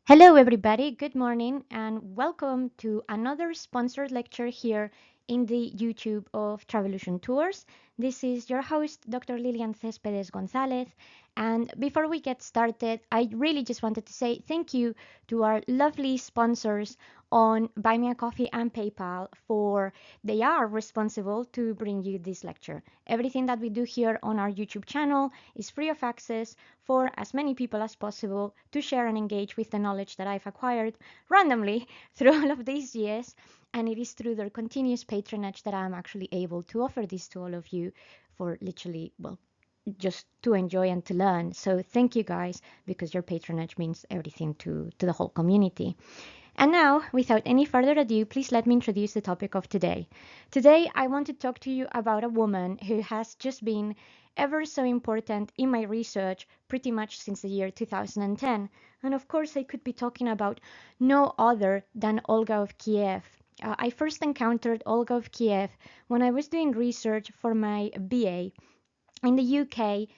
Hello, everybody. Good morning, and welcome to another sponsored lecture here in the YouTube of Travolution Tours. This is your host, Dr. Lillian Cespedes Gonzalez. And before we get started, I really just wanted to say thank you to our lovely sponsors on Buy Me a Coffee and PayPal for they are responsible to bring you this lecture. Everything that we do here on our YouTube channel is free of access for as many people as possible to share and engage with the knowledge that I've acquired randomly through all of these years. And it is through their continuous patronage that I'm actually able to offer this to all of you for literally, well, just to enjoy and to learn. So thank you guys, because your patronage means everything to the whole community. And now, without any further ado, please let me introduce the topic of today. Today, I want to talk to you about a woman who has just been ever so important in my research pretty much since the year 2010. And of course, I could be talking about no other than Olga of Kiev. I first encountered Olga of Kiev when I was doing research for my BA in the UK,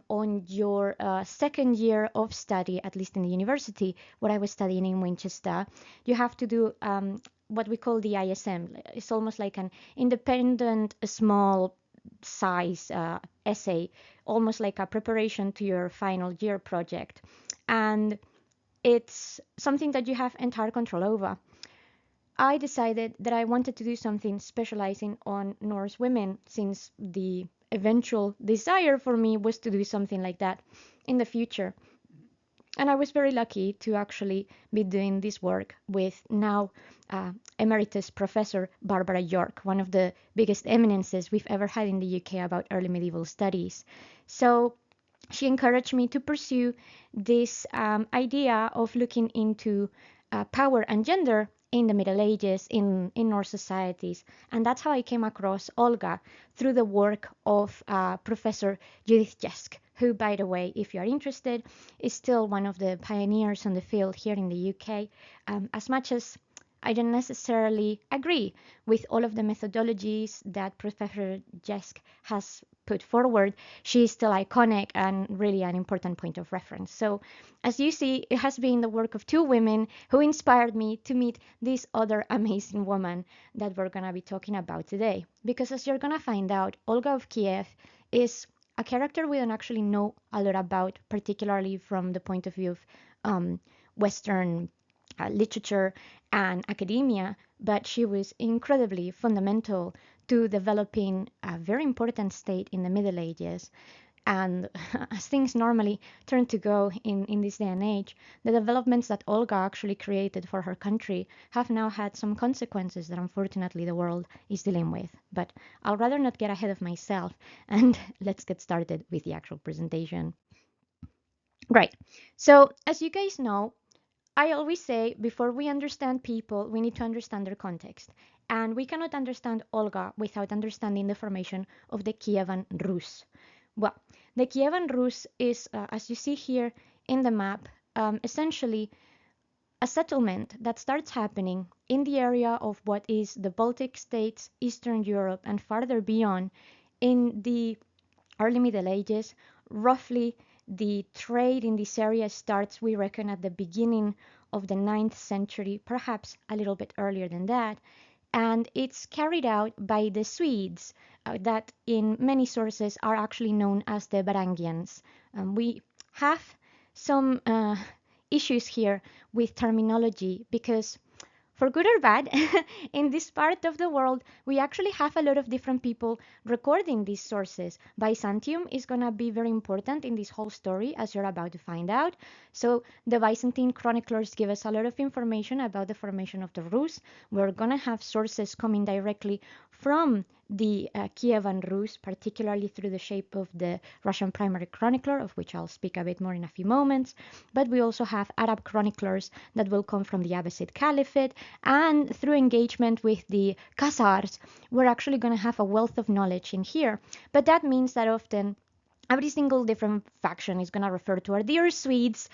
on your second year of study, at least in the university where I was studying in Winchester. You have to do what we call the ISM. It's almost like an independent, small size essay, almost like a preparation to your final year project. And it's something that you have entire control over. I decided that I wanted to do something specializing on Norse women, since the eventual desire for me was to do something like that in the future. And I was very lucky to actually be doing this work with now Emeritus Professor Barbara York, one of the biggest eminences we've ever had in the UK about early medieval studies. So she encouraged me to pursue this idea of looking into power and gender in the Middle Ages in Norse societies. And that's how I came across Olga, through the work of Professor Judith Jesk, who, by the way, if you are interested, is still one of the pioneers on the field here in the UK. As much as I don't necessarily agree with all of the methodologies that Professor Jesk has put forward, she is still iconic and really an important point of reference. So, as you see, it has been the work of two women who inspired me to meet this other amazing woman that we're going to be talking about today. Because as you're going to find out, Olga of Kiev is a character we don't actually know a lot about, particularly from the point of view of Western literature and academia, but she was incredibly fundamental to developing a very important state in the Middle Ages. And as things normally turn to go in this day and age, the developments that Olga actually created for her country have now had some consequences that unfortunately the world is dealing with. But I'll rather not get ahead of myself, and let's get started with the actual presentation. Right. So, as you guys know, I always say before we understand people, we need to understand their context. And we cannot understand Olga without understanding the formation of the Kievan Rus. Well, the Kievan Rus is, as you see here in the map, essentially a settlement that starts happening in the area of what is the Baltic states, Eastern Europe, and farther beyond in the early Middle Ages. Roughly, the trade in this area starts, we reckon, at the beginning of the 9th century, perhaps a little bit earlier than that. And it's carried out by the Swedes, that in many sources are actually known as the Varangians. We have some issues here with terminology because, for good or bad, in this part of the world, we actually have a lot of different people recording these sources. Byzantium is going to be very important in this whole story, as you're about to find out. So the Byzantine chroniclers give us a lot of information about the formation of the Rus. We're going to have sources coming directly from the Kievan Rus, particularly through the shape of the Russian primary chronicler, of which I'll speak a bit more in a few moments. But we also have Arab chroniclers that will come from the Abbasid Caliphate, and through engagement with the Khazars, we're actually going to have a wealth of knowledge in here. But that means that often every single different faction is going to refer to our dear Swedes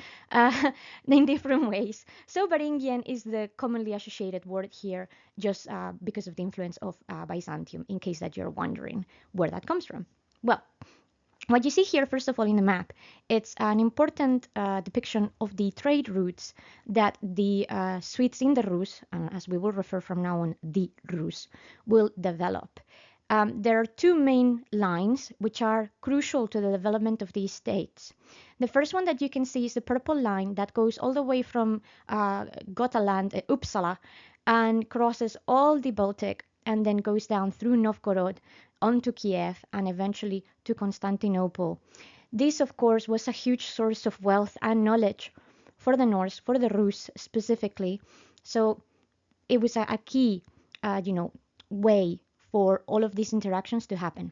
in different ways. So Varangian is the commonly associated word here, just because of the influence of Byzantium, in case that you're wondering where that comes from. Well, What you see here, first of all, in the map, it's an important depiction of the trade routes that the Swedes in the Rus, and as we will refer from now on, the Rus, will develop. There are two main lines which are crucial to the development of these states. The first one that you can see is the purple line that goes all the way from Gotaland, Uppsala, and crosses all the Baltic and then goes down through Novgorod onto Kiev and eventually to Constantinople. This, of course, was a huge source of wealth and knowledge for the Norse, for the Rus specifically. So it was a key, way for all of these interactions to happen.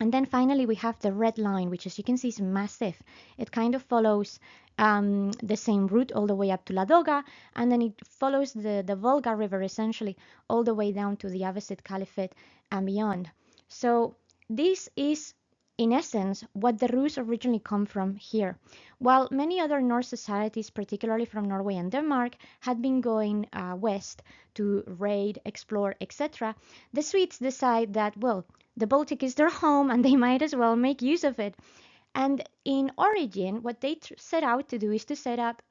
And then finally, we have the red line, which as you can see is massive. It kind of follows the same route all the way up to Ladoga, and then it follows the Volga River essentially all the way down to the Abbasid Caliphate and beyond. So this is, in essence, what the Rus originally come from here. While many other Norse societies, particularly from Norway and Denmark, had been going west to raid, explore, etc., the Swedes decide that, well, the Baltic is their home and they might as well make use of it. And in origin, what they set out to do is to set up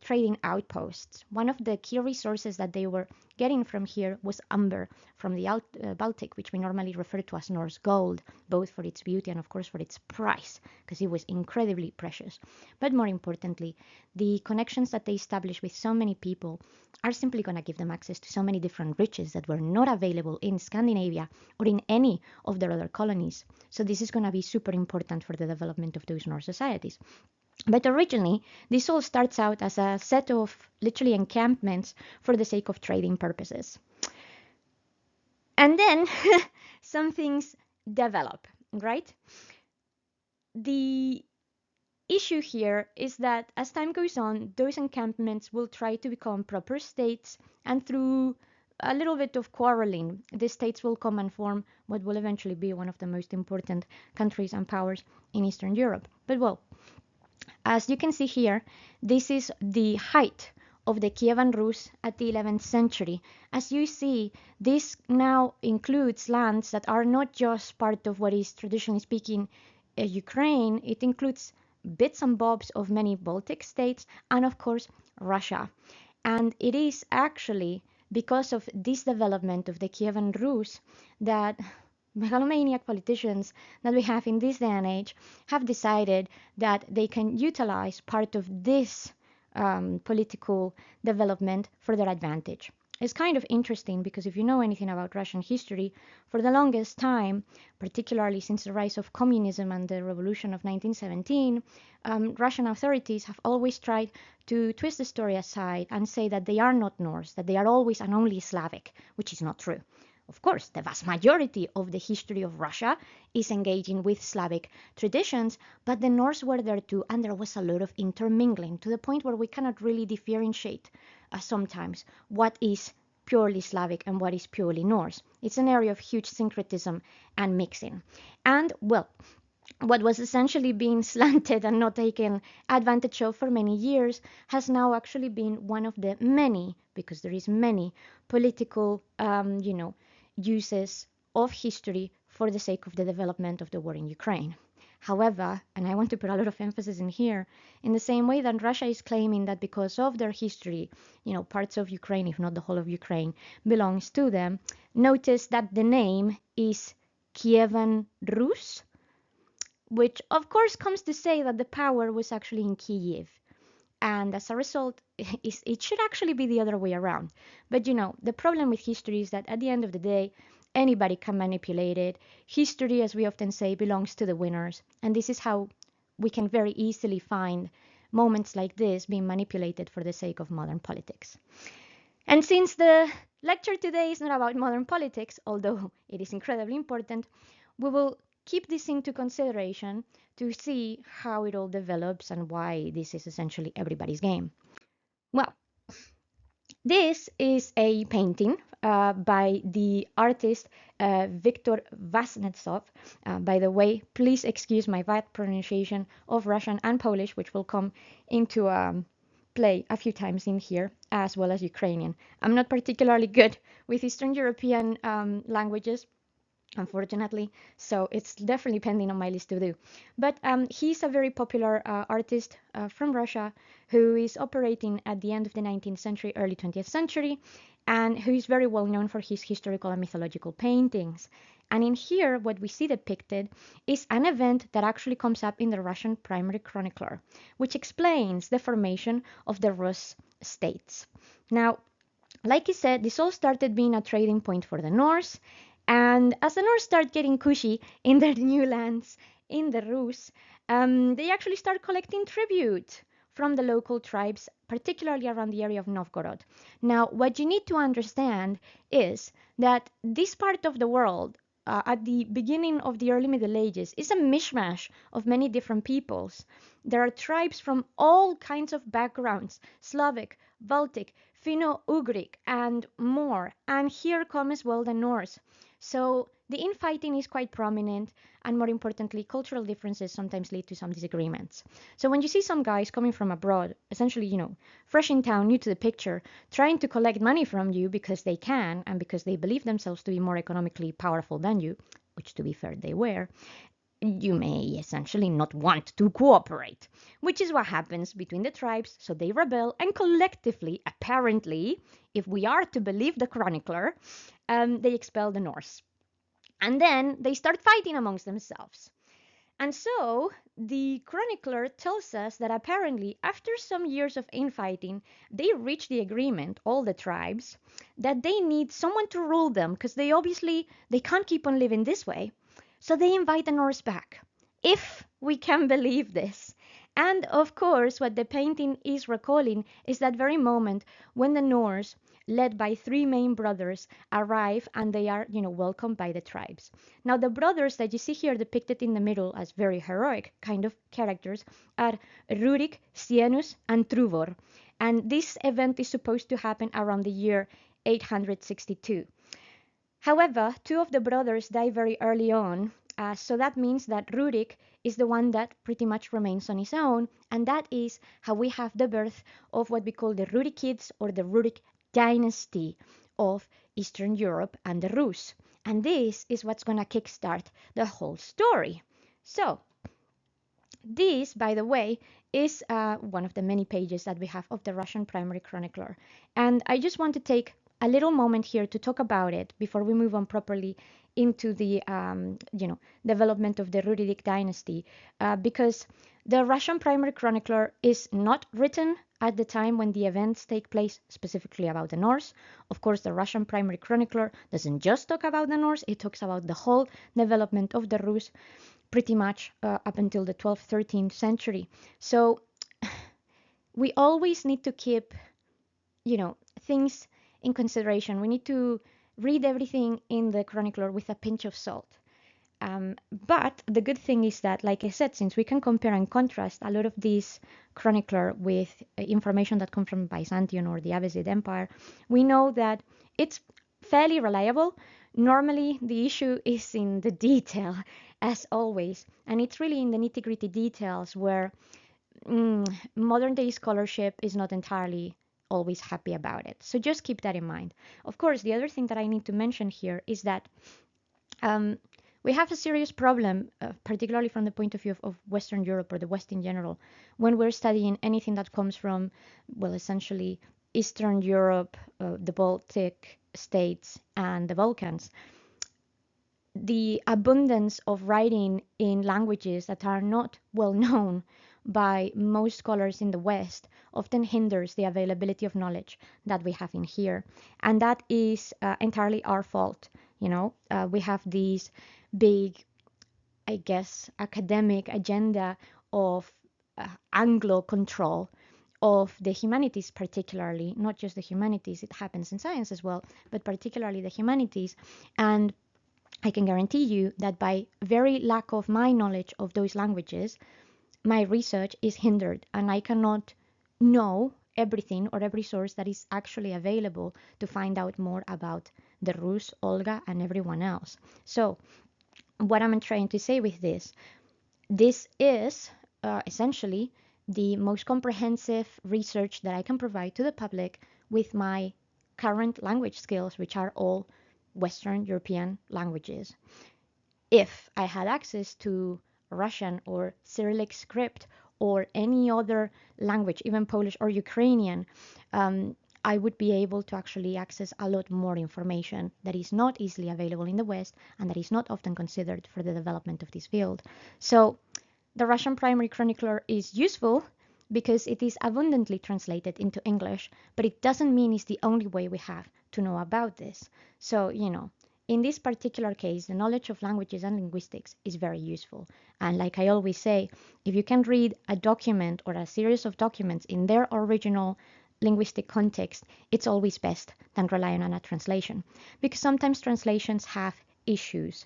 trading outposts. One of the key resources that they were getting from here was umber from the Baltic, which we normally refer to as Norse gold, both for its beauty and, of course, for its price, because it was incredibly precious. But more importantly, the connections that they established with so many people are simply going to give them access to so many different riches that were not available in Scandinavia or in any of their other colonies. So this is going to be super important for the development of those Norse societies. But originally, this all starts out as a set of literally encampments for the sake of trading purposes. And then some things develop, right? The issue here is that as time goes on, those encampments will try to become proper states, and through a little bit of quarreling, the states will come and form what will eventually be one of the most important countries and powers in Eastern Europe. But well, as you can see here, this is the height of the Kievan Rus at the 11th century. As you see, this now includes lands that are not just part of what is traditionally speaking Ukraine. It includes bits and bobs of many Baltic states and, of course, Russia. And it is actually because of this development of the Kievan Rus that megalomaniac politicians that we have in this day and age have decided that they can utilize part of this political development for their advantage. It's kind of interesting because if you know anything about Russian history, for the longest time, particularly since the rise of communism and the revolution of 1917, Russian authorities have always tried to twist the story aside and say that they are not Norse, that they are always and only Slavic, which is not true. Of course, the vast majority of the history of Russia is engaging with Slavic traditions, but the Norse were there too, and there was a lot of intermingling to the point where we cannot really differentiate sometimes what is purely Slavic and what is purely Norse. It's an area of huge syncretism and mixing. And, well, what was essentially being slanted and not taken advantage of for many years has now actually been one of the many, because there is many, political, uses of history for the sake of the development of the war in Ukraine. However, and I want to put a lot of emphasis in here, in the same way that Russia is claiming that because of their history, parts of Ukraine, if not the whole of Ukraine, belongs to them, notice that the name is Kievan Rus, which of course comes to say that the power was actually in Kiev. And as a result, it should actually be the other way around. But the problem with history is that at the end of the day, anybody can manipulate it. History, as we often say, belongs to the winners. And this is how we can very easily find moments like this being manipulated for the sake of modern politics. And since the lecture today is not about modern politics, although it is incredibly important, we will keep this into consideration to see how it all develops and why this is essentially everybody's game. Well, this is a painting by the artist Viktor Vasnetsov. By the way, please excuse my bad pronunciation of Russian and Polish, which will come into play a few times in here, as well as Ukrainian. I'm not particularly good with Eastern European languages, unfortunately. So it's definitely pending on my list to do. But he's a very popular artist from Russia who is operating at the end of the 19th century, early 20th century, and who is very well known for his historical and mythological paintings. And in here, what we see depicted is an event that actually comes up in the Russian primary chronicler, which explains the formation of the Rus states. Now, like I said, this all started being a trading point for the Norse. And as the Norse start getting cushy in their new lands in the Rus, they actually start collecting tribute from the local tribes, particularly around the area of Novgorod. Now, what you need to understand is that this part of the world, at the beginning of the early Middle Ages, is a mishmash of many different peoples. There are tribes from all kinds of backgrounds: Slavic, Baltic, Finno-Ugric, and more. And here come as well the Norse. So the infighting is quite prominent, and more importantly, cultural differences sometimes lead to some disagreements. So when you see some guys coming from abroad, essentially, fresh in town, new to the picture, trying to collect money from you because they can and because they believe themselves to be more economically powerful than you, which to be fair, they were, you may essentially not want to cooperate, which is what happens between the tribes. So they rebel, and collectively, apparently, if we are to believe the chronicler, they expel the Norse. And then they start fighting amongst themselves. And so the chronicler tells us that apparently, after some years of infighting, they reach the agreement, all the tribes, that they need someone to rule them because they can't keep on living this way. So they invite the Norse back, if we can believe this. And of course, what the painting is recalling is that very moment when the Norse, led by three main brothers, arrive and they are, welcomed by the tribes. Now, the brothers that you see here depicted in the middle as very heroic kind of characters are Rurik, Sienus, and Truvor. And this event is supposed to happen around the year 862. However, two of the brothers die very early on, so that means that Rurik is the one that pretty much remains on his own, and that is how we have the birth of what we call the Rurikids, or the Rurik Dynasty of Eastern Europe and the Rus. And this is what's going to kickstart the whole story. So, this, by the way, is one of the many pages that we have of the Russian primary chronicler. And I just want to take a little moment here to talk about it before we move on properly into the development of the Rurik dynasty, because the Russian primary chronicler is not written at the time when the events take place specifically about the Norse. Of course, the Russian primary chronicler doesn't just talk about the Norse, it talks about the whole development of the Rus, pretty much up until the 12th, 13th century. So we always need to keep, things in consideration. We need to read everything in the chronicler with a pinch of salt. But the good thing is that, like I said, since we can compare and contrast a lot of these chronicler with information that comes from Byzantium or the Abbasid Empire, we know that it's fairly reliable. Normally, the issue is in the detail, as always, and it's really in the nitty-gritty details where modern-day scholarship is not entirely always happy about it. So just keep that in mind. Of course, the other thing that I need to mention here is that we have a serious problem, particularly from the point of view of Western Europe or the West in general, when we're studying anything that comes from, well, essentially Eastern Europe, the Baltic states, and the Balkans. The abundance of writing in languages that are not well known by most scholars in the West often hinders the availability of knowledge that we have in here. And that is entirely our fault. We have these big, I guess, academic agenda of Anglo control of the humanities, particularly, not just the humanities, it happens in science as well, but particularly the humanities. And I can guarantee you that by very lack of my knowledge of those languages, my research is hindered, and I cannot know everything or every source that is actually available to find out more about the Rus, Olga, and everyone else. So what I'm trying to say with this is essentially the most comprehensive research that I can provide to the public with my current language skills, which are all Western European languages. If I had access to Russian or Cyrillic script or any other language, even Polish or Ukrainian, um, I would be able to actually access a lot more information that is not easily available in the West and that is not often considered for the development of this field. So the Russian primary chronicler is useful because it is abundantly translated into English, but it doesn't mean it's the only way we have to know about this. So, in this particular case, the knowledge of languages and linguistics is very useful. And like I always say, if you can read a document or a series of documents in their original linguistic context, it's always best than relying on a translation. Because sometimes translations have issues,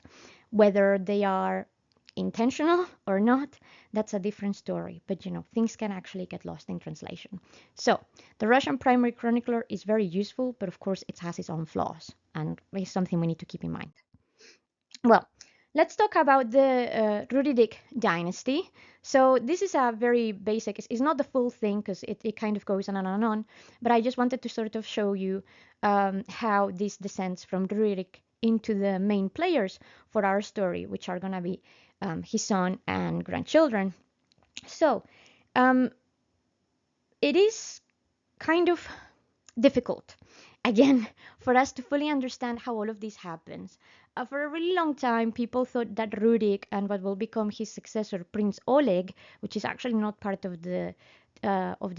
whether they are intentional or not, that's a different story. But things can actually get lost in translation. So the Russian primary chronicler is very useful, but of course it has its own flaws, and it's something we need to keep in mind. Well, let's talk about the Rurik Dynasty. So this is a very basic, it's not the full thing because it kind of goes on and on and on, but I just wanted to sort of show you how this descends from Rurik into the main players for our story, which are going to be his son and grandchildren. So it is kind of difficult, again, for us to fully understand how all of this happens. For a really long time, people thought that Rurik and what will become his successor, Prince Oleg, which is actually not part of the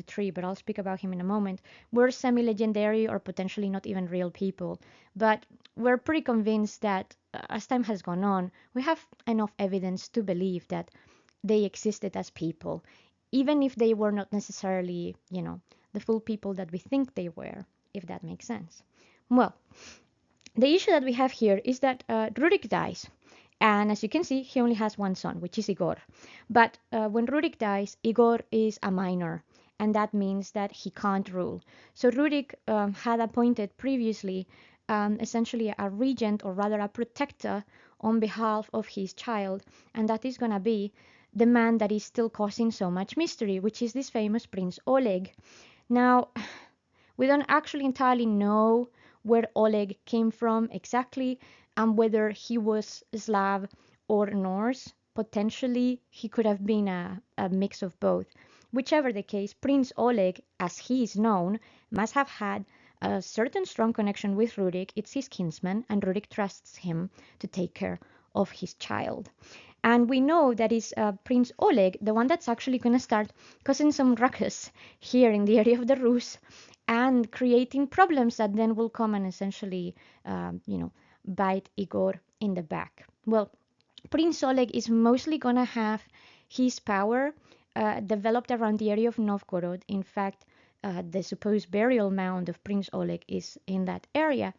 tree, but I'll speak about him in a moment, were semi-legendary or potentially not even real people. But we're pretty convinced that as time has gone on, we have enough evidence to believe that they existed as people, even if they were not necessarily, the full people that we think they were, if that makes sense. Well, the issue that we have here is that Rurik dies. And as you can see, he only has one son, which is Igor. But when Rurik dies, Igor is a minor, and that means that he can't rule. So Rurik had appointed previously essentially a regent, or rather a protector, on behalf of his child, and that is going to be the man that is still causing so much mystery, which is this famous Prince Oleg. Now, we don't actually entirely know where Oleg came from exactly, and whether he was Slav or Norse. Potentially, he could have been a mix of both. Whichever the case, Prince Oleg, as he is known, must have had a certain strong connection with Rurik. It's his kinsman, and Rurik trusts him to take care of his child. And we know that is Prince Oleg, the one that's actually going to start causing some ruckus here in the area of the Rus and creating problems that then will come and essentially, bite Igor in the back. Well, Prince Oleg is mostly going to have his power developed around the area of Novgorod. In fact, the supposed burial mound of Prince Oleg is in that area.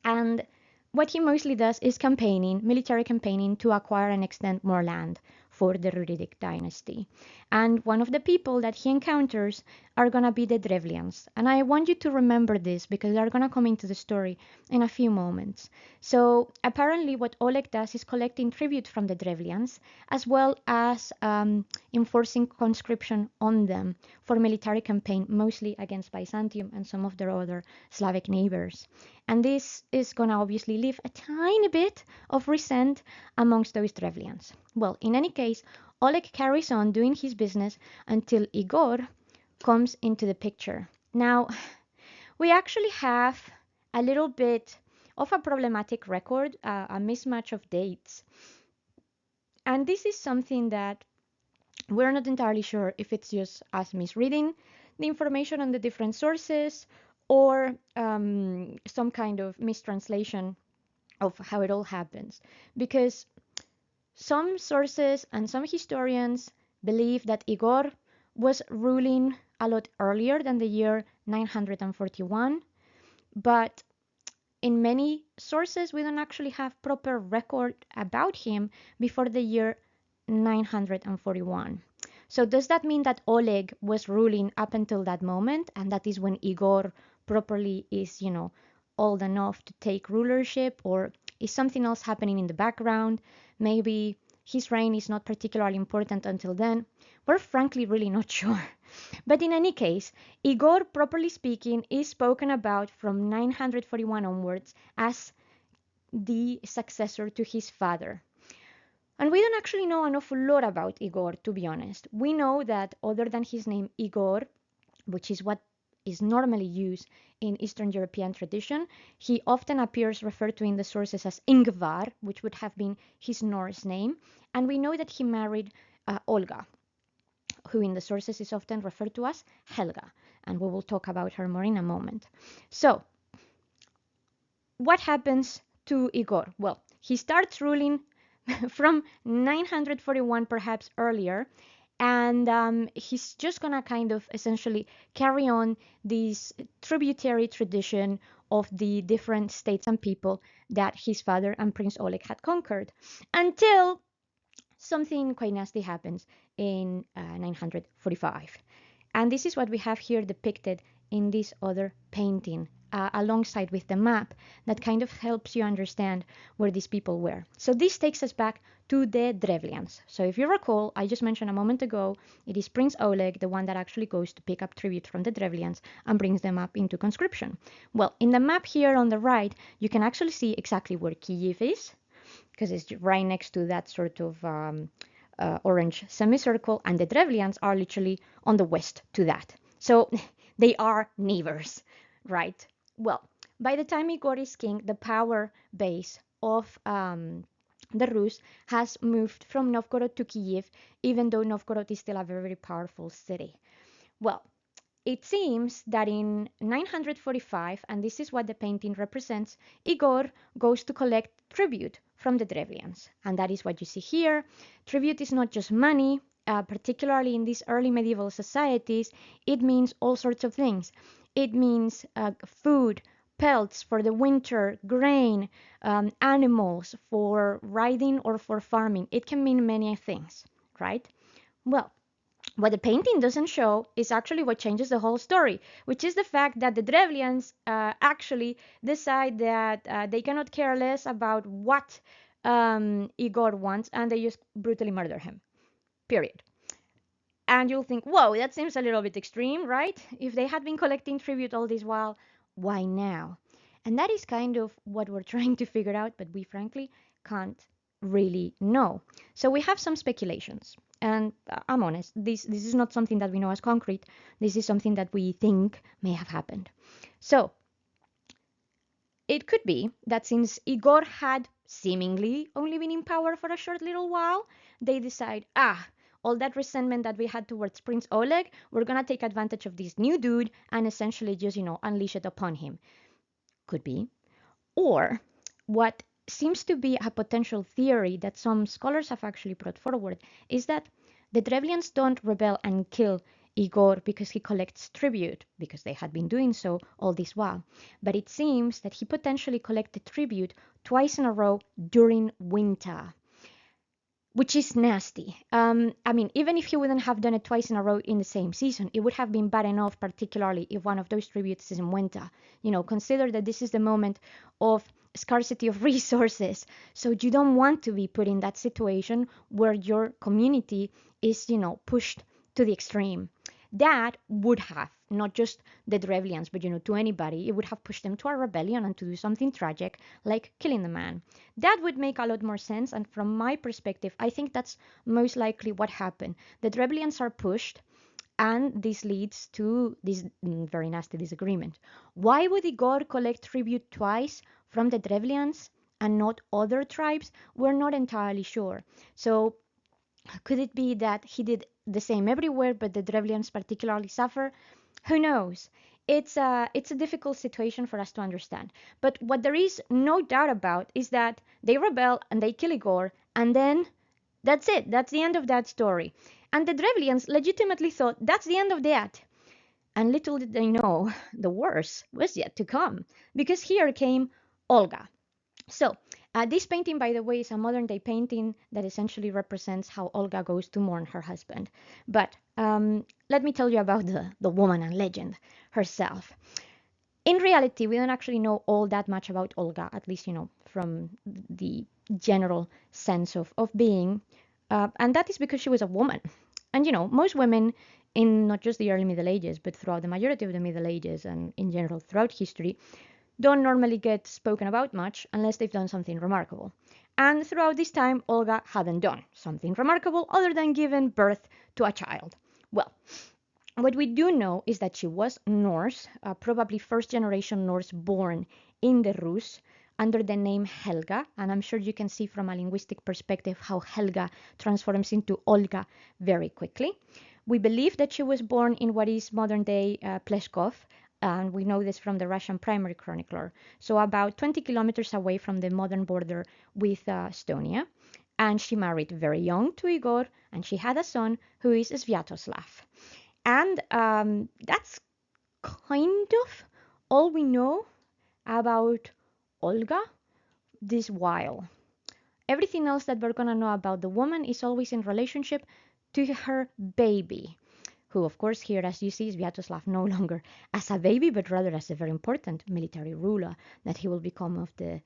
And what he mostly does is campaigning, military campaigning, to acquire and extend more land for the Rurik dynasty. And one of the people that he encounters are going to be the Drevlians. And I want you to remember this because they're going to come into the story in a few moments. So apparently what Oleg does is collecting tribute from the Drevlians, as well as enforcing conscription on them for military campaign, mostly against Byzantium and some of their other Slavic neighbors. And this is going to obviously leave a tiny bit of resent amongst those Drevlians. Well, in any case, Oleg carries on doing his business until Igor comes into the picture. Now, we actually have a little bit of a problematic record, a mismatch of dates. And this is something that we're not entirely sure if it's just us misreading the information on the different sources, or some kind of mistranslation of how it all happens. Because some sources and some historians believe that Igor was ruling a lot earlier than the year 941, but in many sources we don't actually have proper record about him before the year 941. So does that mean that Oleg was ruling up until that moment, and that is when Igor properly is, old enough to take rulership, or is something else happening in the background? Maybe his reign is not particularly important until then. We're frankly really not sure. But in any case, Igor, properly speaking, is spoken about from 941 onwards as the successor to his father. And we don't actually know an awful lot about Igor, to be honest. We know that other than his name Igor, which is what is normally used in Eastern European tradition, he often appears referred to in the sources as Ingvar, which would have been his Norse name. And we know that he married Olga, who in the sources is often referred to as Helga. And we will talk about her more in a moment. So, what happens to Igor? Well, he starts ruling from 941, perhaps earlier, and he's just gonna kind of essentially carry on this tributary tradition of the different states and people that his father and Prince Oleg had conquered until something quite nasty happens in 945. And this is what we have here depicted in this other painting, alongside with the map that kind of helps you understand where these people were. So this takes us back to the Drevlians. So if you recall, I just mentioned a moment ago, it is Prince Oleg, the one that actually goes to pick up tribute from the Drevlians and brings them up into conscription. Well, in the map here on the right, you can actually see exactly where Kiev is, because it's right next to that sort of orange semicircle, and the Drevlians are literally on the west to that. So they are neighbors, right? Well, by the time Igor is king, the power base of the Rus has moved from Novgorod to Kiev, even though Novgorod is still a very, very powerful city. Well, it seems that in 945, and this is what the painting represents, Igor goes to collect tribute from the Drevlians. And that is what you see here. Tribute is not just money, particularly in these early medieval societies. It means all sorts of things. It means food, pelts for the winter, grain, animals for riding or for farming. It can mean many things, right? Well, what the painting doesn't show is actually what changes the whole story, which is the fact that the Drevlians actually decide that they cannot care less about what Igor wants, and they just brutally murder him. Period. And you'll think, whoa, that seems a little bit extreme, right? If they had been collecting tribute all this while, why now? And that is kind of what we're trying to figure out, but we frankly can't really know. So we have some speculations. And I'm honest, this is not something that we know as concrete. This is something that we think may have happened. So it could be that since Igor had seemingly only been in power for a short little while, they decide, all that resentment that we had towards Prince Oleg, we're gonna take advantage of this new dude and essentially just, unleash it upon him. Could be. Or what seems to be a potential theory that some scholars have actually brought forward is that the Drevlians don't rebel and kill Igor because he collects tribute, because they had been doing so all this while. But it seems that he potentially collected tribute twice in a row during winter, which is nasty. I mean, even if he wouldn't have done it twice in a row in the same season, it would have been bad enough, particularly if one of those tributes is in winter. Consider that this is the moment of scarcity of resources. So you don't want to be put in that situation where your community is, pushed to the extreme. That would have, not just the Drevlians, but to anybody, it would have pushed them to a rebellion and to do something tragic, like killing the man. That would make a lot more sense, and from my perspective, I think that's most likely what happened. The Drevlians are pushed, and this leads to this very nasty disagreement. Why would Igor collect tribute twice from the Drevlians and not other tribes? We're not entirely sure. So could it be that he did the same everywhere, but the Drevlians particularly suffer? Who knows? It's a difficult situation for us to understand. But what there is no doubt about is that they rebel and they kill Igor, and then that's it. That's the end of that story. And the Drevlians legitimately thought that's the end of that. And little did they know, the worst was yet to come, because here came Olga. So this painting, by the way, is a modern day painting that essentially represents how Olga goes to mourn her husband. But let me tell you about the woman and legend herself. In reality, we don't actually know all that much about Olga, at least, from the general sense of being. And that is because she was a woman. And, most women in not just the early Middle Ages, but throughout the majority of the Middle Ages and in general throughout history, don't normally get spoken about much unless they've done something remarkable. And throughout this time, Olga hadn't done something remarkable other than given birth to a child. Well, what we do know is that she was Norse, probably first generation Norse born in the Rus under the name Helga. And I'm sure you can see from a linguistic perspective how Helga transforms into Olga very quickly. We believe that she was born in what is modern day Pleskov, and we know this from the Russian primary chronicler, so about 20 kilometers away from the modern border with Estonia. And she married very young to Igor, and she had a son who is Sviatoslav. And that's kind of all we know about Olga this while. Everything else that we're going to know about the woman is always in relationship to her baby, who, of course, here, as you see, is Sviatoslav no longer as a baby, but rather as a very important military ruler that he will become of the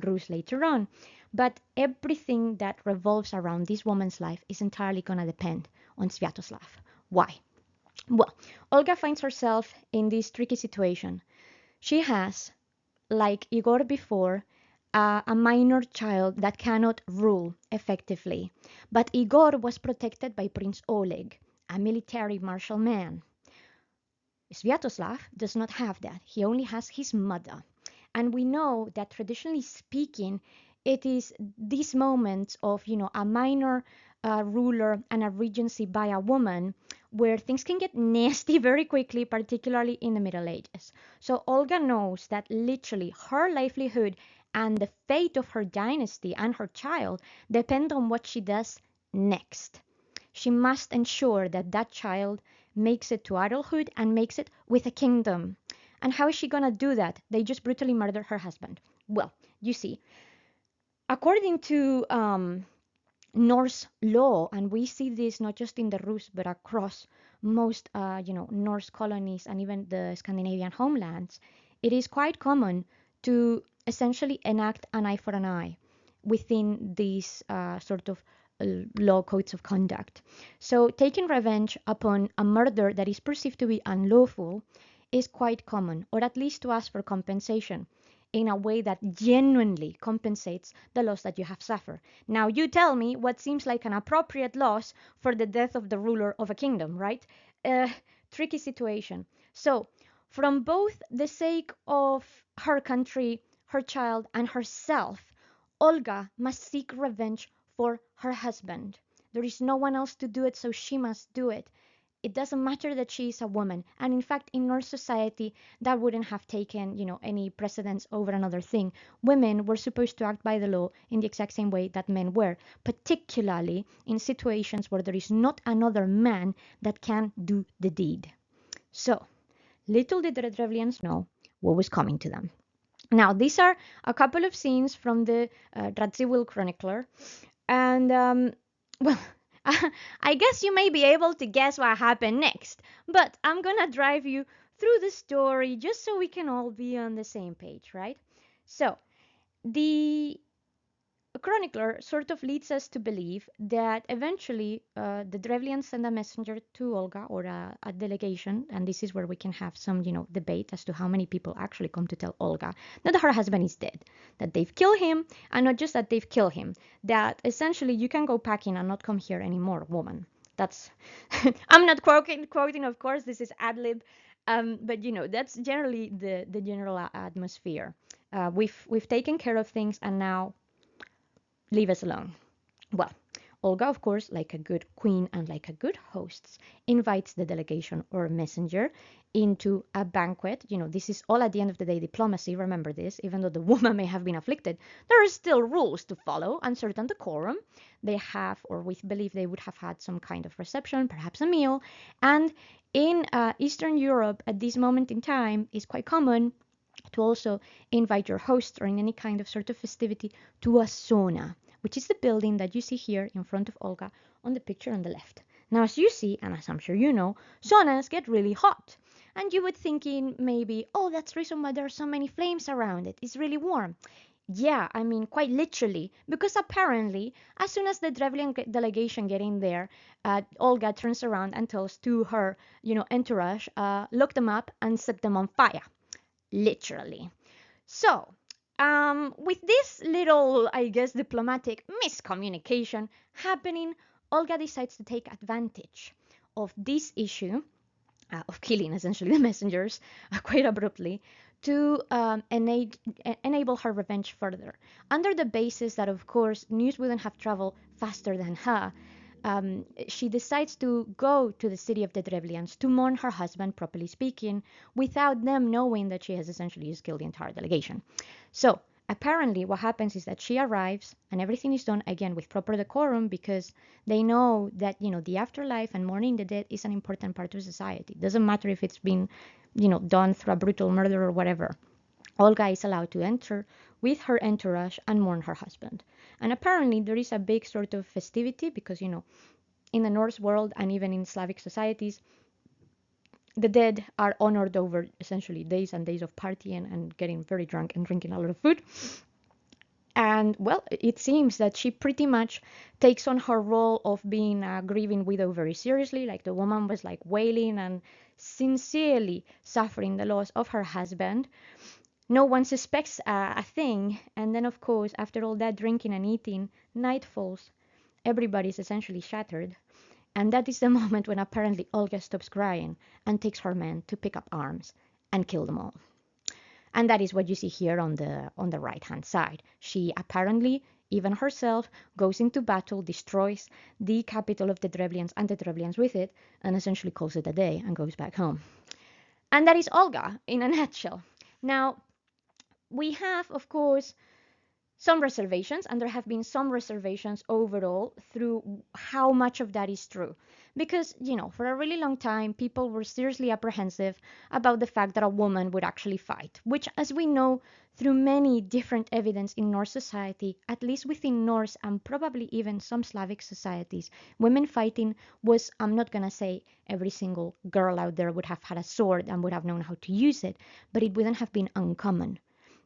Rus later on. But everything that revolves around this woman's life is entirely going to depend on Sviatoslav. Why? Well, Olga finds herself in this tricky situation. She has, like Igor before, a minor child that cannot rule effectively. But Igor was protected by Prince Oleg, a military martial man. Sviatoslav does not have that. He only has his mother. And we know that traditionally speaking, it is these moments of, a minor ruler and a regency by a woman where things can get nasty very quickly, particularly in the Middle Ages. So Olga knows that literally her livelihood and the fate of her dynasty and her child depend on what she does next. She must ensure that that child makes it to adulthood and makes it with a kingdom. And how is she going to do that? They just brutally murder her husband. Well, you see, according to Norse law, and we see this not just in the Rus but across most, Norse colonies and even the Scandinavian homelands, it is quite common to essentially enact an eye for an eye within these sort of law codes of conduct. So taking revenge upon a murder that is perceived to be unlawful is quite common, or at least to ask for compensation in a way that genuinely compensates the loss that you have suffered. Now, you tell me what seems like an appropriate loss for the death of the ruler of a kingdom, right? Tricky situation. So, from both the sake of her country, her child, and herself, Olga must seek revenge for her husband. There is no one else to do it, so she must do it. It doesn't matter that she is a woman. And in fact, in Norse society, that wouldn't have taken, any precedence over another thing. Women were supposed to act by the law in the exact same way that men were, particularly in situations where there is not another man that can do the deed. So, little did the Drevlians know what was coming to them. Now, these are a couple of scenes from the Radziwill Chronicler, and well, I guess you may be able to guess what happened next, but I'm gonna drive you through the story just so we can all be on the same page, right? So, the chronicler sort of leads us to believe that eventually the Drevlians send a messenger to Olga, or a delegation, and this is where we can have some, debate as to how many people actually come to tell Olga that her husband is dead, that they've killed him, and not just that they've killed him, that essentially you can go packing and not come here anymore, woman. That's I'm not quoting, of course, this is ad lib, but that's generally the general atmosphere. We've taken care of things, and now leave us alone. Well, Olga, of course, like a good queen and like a good host, invites the delegation or messenger into a banquet. This is all at the end of the day diplomacy. Remember this, even though the woman may have been afflicted, there are still rules to follow and certain decorum. They have, or we believe they would have had some kind of reception, perhaps a meal. And in Eastern Europe at this moment in time is quite common to also invite your host, or in any kind of sort of festivity, to a sauna, which is the building that you see here in front of Olga on the picture on the left. Now, as you see, and as I'm sure you know, saunas get really hot. And you would thinking maybe, oh, that's the reason why there are so many flames around it. It's really warm. Yeah, I mean, quite literally, because apparently, as soon as the Drevlian delegation get in there, Olga turns around and tells to her, entourage, look them up and set them on fire. literally. So, with this little, I guess, diplomatic miscommunication happening, Olga decides to take advantage of this issue of killing essentially the messengers quite abruptly to enable her revenge further. Under the basis that, of course, news wouldn't have traveled faster than her, she decides to go to the city of the Drevlians to mourn her husband, properly speaking, without them knowing that she has essentially just killed the entire delegation. So apparently what happens is that she arrives and everything is done again with proper decorum because they know that the afterlife and mourning the dead is an important part of society. It doesn't matter if it's been done through a brutal murder or whatever. Olga is allowed to enter with her entourage and mourn her husband. And apparently there is a big sort of festivity because in the Norse world and even in Slavic societies, the dead are honored over essentially days and days of partying and getting very drunk and drinking a lot of food. And well, it seems that she pretty much takes on her role of being a grieving widow very seriously. Like the woman was like wailing and sincerely suffering the loss of her husband. No one suspects a thing. And then, of course, after all that drinking and eating, night falls. Everybody's essentially shattered. And that is the moment when apparently Olga stops crying and takes her men to pick up arms and kill them all. And that is what you see here on the right hand side. She apparently, even herself, goes into battle, destroys the capital of the Drevlians and the Drevlians with it, and essentially calls it a day and goes back home. And that is Olga in a nutshell. Now, we have, of course, some reservations, and there have been some reservations overall through how much of that is true. Because, for a really long time, people were seriously apprehensive about the fact that a woman would actually fight, which, as we know through many different evidence in Norse society, at least within Norse and probably even some Slavic societies, women fighting was, I'm not going to say every single girl out there would have had a sword and would have known how to use it, but it wouldn't have been uncommon,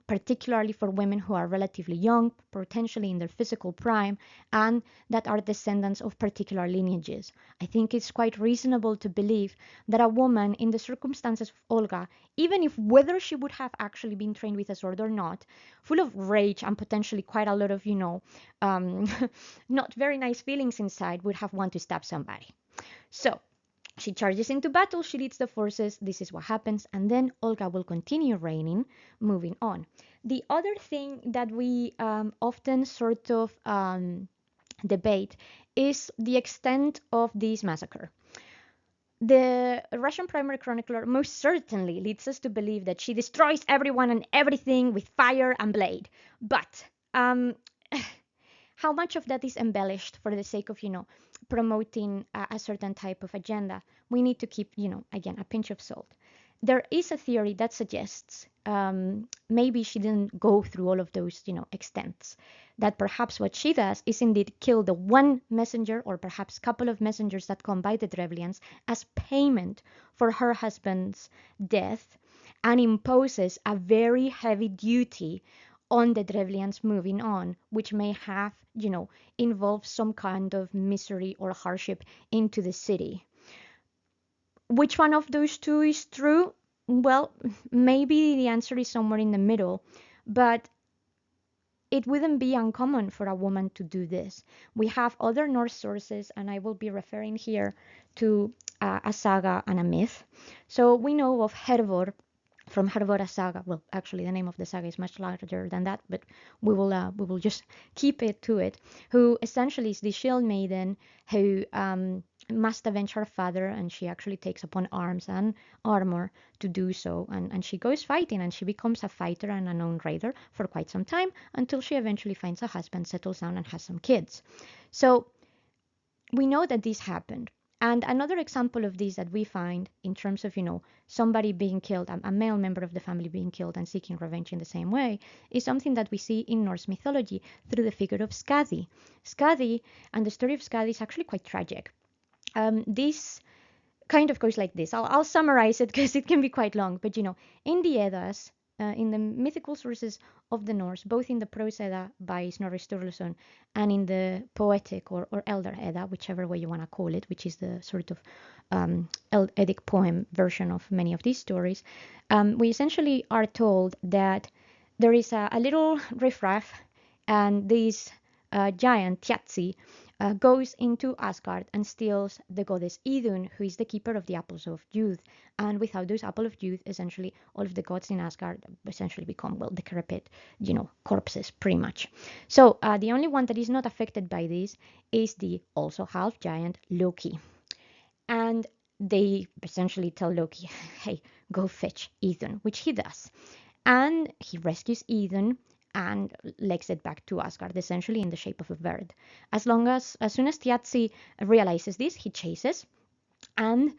particularly for women who are relatively young, potentially in their physical prime, and that are descendants of particular lineages. I think it's quite reasonable to believe that a woman in the circumstances of Olga, even if whether she would have actually been trained with a sword or not, full of rage and potentially quite a lot of, um, not very nice feelings inside, would have wanted to stab somebody. So she charges into battle, she leads the forces, this is what happens, and then Olga will continue reigning, moving on. The other thing that we often sort of debate is the extent of this massacre. The Russian primary chronicler most certainly leads us to believe that she destroys everyone and everything with fire and blade. But how much of that is embellished for the sake of, promoting a certain type of agenda? We need to keep, again, a pinch of salt. There is a theory that suggests maybe she didn't go through all of those, extents. That perhaps what she does is indeed kill the one messenger or perhaps couple of messengers that come by the Drevlians as payment for her husband's death and imposes a very heavy duty on the Drevlians moving on, which may have, involved some kind of misery or hardship into the city. Which one of those two is true? Well, maybe the answer is somewhere in the middle, but it wouldn't be uncommon for a woman to do this. We have other Norse sources, and I will be referring here to a saga and a myth. So we know of Hervor from Hervora saga. Well, actually, the name of the saga is much larger than that, but we will just keep it to it. Who essentially is the shield maiden who must avenge her father, and she actually takes upon arms and armor to do so. And she goes fighting, and she becomes a fighter and a known raider for quite some time until she eventually finds a husband, settles down, and has some kids. So we know that this happened. And another example of this that we find in terms of, somebody being killed, a male member of the family being killed and seeking revenge in the same way, is something that we see in Norse mythology through the figure of Skadi. Skadi, and the story of Skadi is actually quite tragic. This kind of goes like this. I'll summarize it because it can be quite long. But, in the Eddas, in the mythical sources of the Norse, both in the Prose Edda by Snorri Sturluson and in the poetic or Elder Edda, whichever way you want to call it, which is the sort of Eddic poem version of many of these stories, we essentially are told that there is a little riffraff, and this giant Tiazi goes into Asgard and steals the goddess Idun, who is the keeper of the apples of youth. And without those apples of youth, essentially all of the gods in Asgard essentially become, well, decrepit, corpses pretty much. So the only one that is not affected by this is the also half giant Loki. And they essentially tell Loki, hey, go fetch Idun, which he does. And he rescues Idun and legs it back to Asgard, essentially in the shape of a bird. As soon as Tiazi realizes this, he chases. And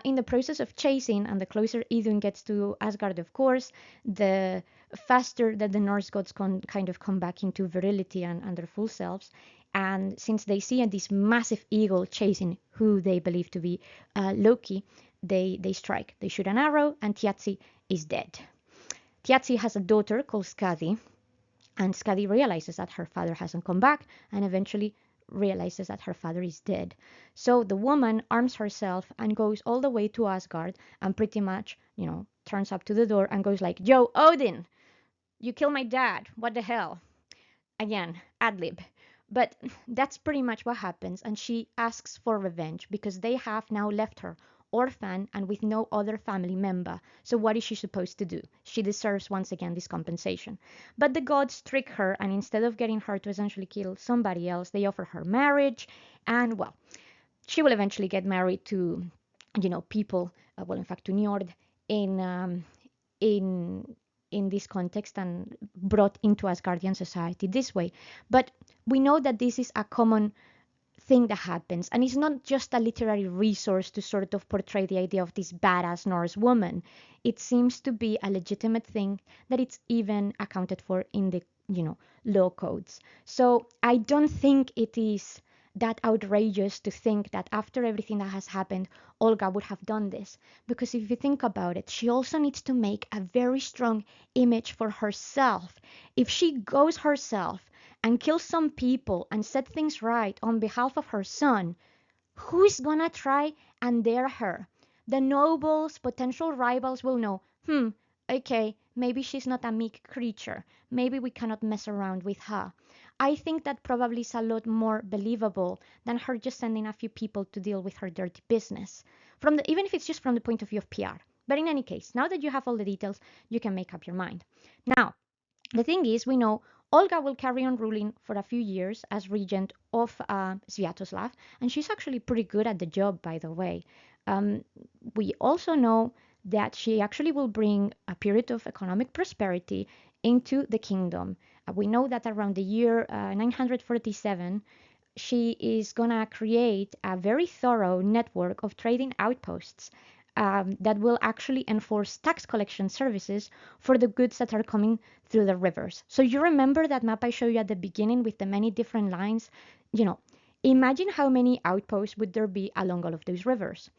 in the process of chasing, and the closer Idun gets to Asgard, of course, the faster that the Norse gods kind of come back into virility and their full selves. And since they see this massive eagle chasing who they believe to be Loki, they strike. They shoot an arrow, and Tiazi is dead. Tiazi has a daughter called Skadi, and Skadi realizes that her father hasn't come back, and eventually realizes that her father is dead. So the woman arms herself and goes all the way to Asgard, and pretty much, turns up to the door and goes like, "Yo, Odin, you killed my dad. What the hell?" Again, ad lib. But that's pretty much what happens, and she asks for revenge because they have now left her orphan and with no other family member. So what is she supposed to do? She deserves once again this compensation. But the gods trick her, and instead of getting her to essentially kill somebody else, they offer her marriage, and well, she will eventually get married to, people, well, in fact, to Njord in this context, and brought into Asgardian society this way. But we know that this is a common thing that happens, and it's not just a literary resource to sort of portray the idea of this badass Norse woman. It seems to be a legitimate thing that it's even accounted for in the law codes. So I don't think it is that outrageous to think that after everything that has happened, Olga would have done this. Because if you think about it, she also needs to make a very strong image for herself. If she goes herself and kills some people and set things right on behalf of her son, who's gonna try and dare her? The nobles, potential rivals will know, okay, maybe she's not a meek creature. Maybe we cannot mess around with her. I think that probably is a lot more believable than her just sending a few people to deal with her dirty business. Even if it's just from the point of view of PR. But in any case, now that you have all the details, you can make up your mind. Now, the thing is, we know Olga will carry on ruling for a few years as regent of Sviatoslav, and she's actually pretty good at the job, by the way. We also know that she actually will bring a period of economic prosperity into the kingdom. We know that around the year 947, she is going to create a very thorough network of trading outposts that will actually enforce tax collection services for the goods that are coming through the rivers. So you remember that map I showed you at the beginning with the many different lines? Imagine how many outposts would there be along all of those rivers.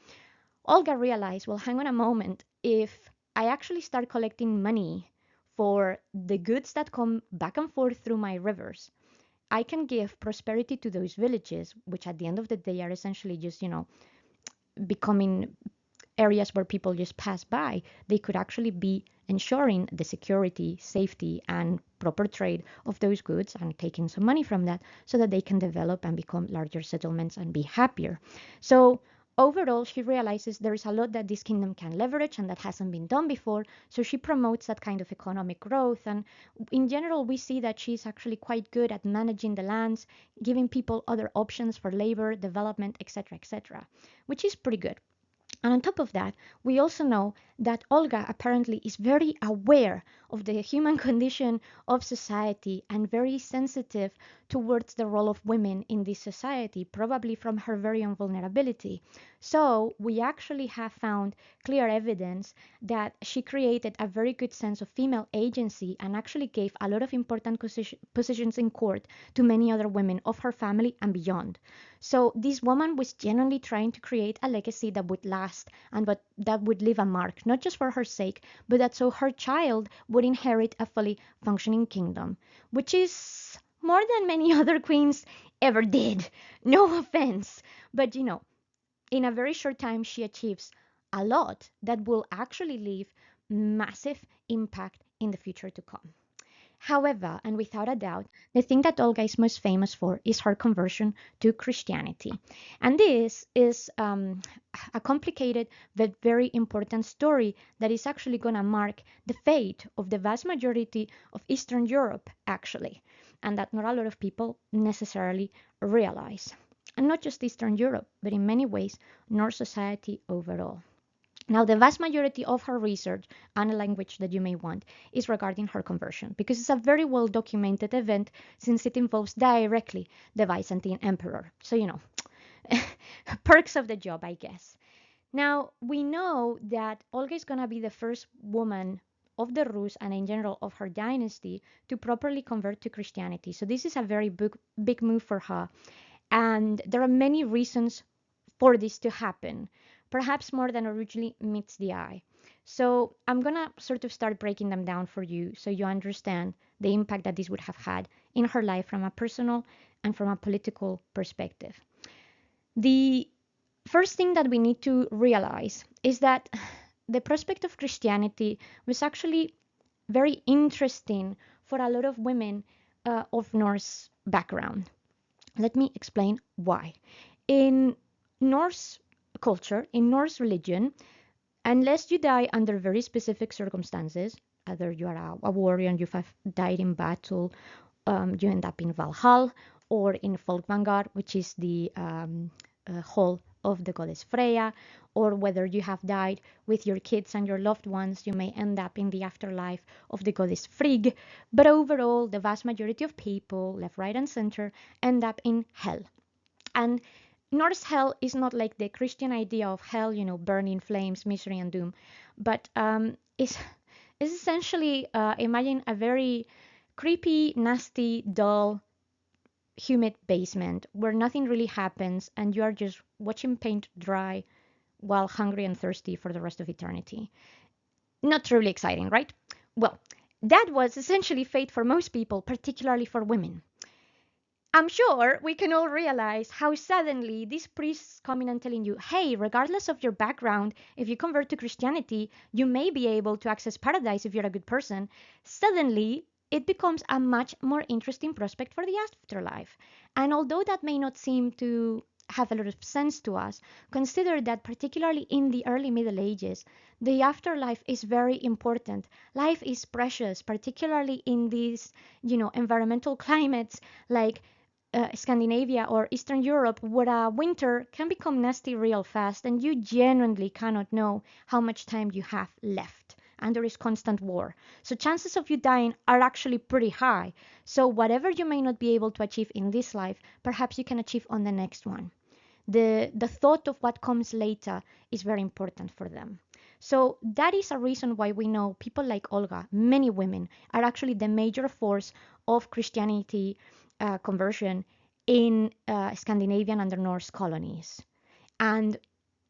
Olga realized, well, hang on a moment, if I actually start collecting money for the goods that come back and forth through my rivers, I can give prosperity to those villages, which at the end of the day are essentially just, becoming areas where people just pass by. They could actually be ensuring the security, safety, and proper trade of those goods and taking some money from that so that they can develop and become larger settlements and be happier. So overall, she realizes there is a lot that this kingdom can leverage and that hasn't been done before, so she promotes that kind of economic growth. And in general, we see that she's actually quite good at managing the lands, giving people other options for labor, development, etc., which is pretty good. And on top of that, we also know that Olga apparently is very aware of the human condition of society and very sensitive towards the role of women in this society, probably from her very own vulnerability. So we actually have found clear evidence that she created a very good sense of female agency and actually gave a lot of important positions in court to many other women of her family and beyond. So this woman was genuinely trying to create a legacy that would last and that would leave a mark, not just for her sake, but that so her child would inherit a fully functioning kingdom, which is more than many other queens ever did. No offense, but in a very short time, she achieves a lot that will actually leave massive impact in the future to come. However, and without a doubt, the thing that Olga is most famous for is her conversion to Christianity. And this is a complicated but very important story that is actually going to mark the fate of the vast majority of Eastern Europe, actually, and that not a lot of people necessarily realize. And not just Eastern Europe, but in many ways, North society overall. Now, the vast majority of her research and a language that you may want is regarding her conversion because it's a very well documented event since it involves directly the Byzantine emperor. So, perks of the job, I guess. Now, we know that Olga is going to be the first woman of the Rus and in general of her dynasty to properly convert to Christianity. So, this is a very big move for her. And there are many reasons for this to happen, perhaps more than originally meets the eye. So I'm going to sort of start breaking them down for you so you understand the impact that this would have had in her life from a personal and from a political perspective. The first thing that we need to realize is that the prospect of Christianity was actually very interesting for a lot of women of Norse background. Let me explain why. In Norse culture, in Norse religion, unless you die under very specific circumstances, either you are a warrior and you have died in battle, you end up in Valhalla, or in Folkvangar, which is the hall of the goddess Freya, or whether you have died with your kids and your loved ones, you may end up in the afterlife of the goddess Frigg. But overall, the vast majority of people, left, right, and center, end up in hell. And Norse hell is not like the Christian idea of hell, burning flames, misery, and doom, but is essentially imagine a very creepy, nasty, dull, humid basement where nothing really happens and you are just watching paint dry while hungry and thirsty for the rest of eternity. Not truly exciting, right? Well, that was essentially fate for most people, particularly for women. I'm sure we can all realize how suddenly these priests coming and telling you, hey, regardless of your background, if you convert to Christianity, you may be able to access paradise if you're a good person. Suddenly, it becomes a much more interesting prospect for the afterlife. And although that may not seem to have a lot of sense to us, consider that particularly in the early Middle Ages, the afterlife is very important. Life is precious, particularly in these, environmental climates like Scandinavia or Eastern Europe, where a winter can become nasty real fast, and you genuinely cannot know how much time you have left. And there is constant war. So chances of you dying are actually pretty high. So whatever you may not be able to achieve in this life, perhaps you can achieve on the next one. The thought of what comes later is very important for them. So that is a reason why we know people like Olga, many women, are actually the major force of Christianity conversion in Scandinavian and the Norse colonies. And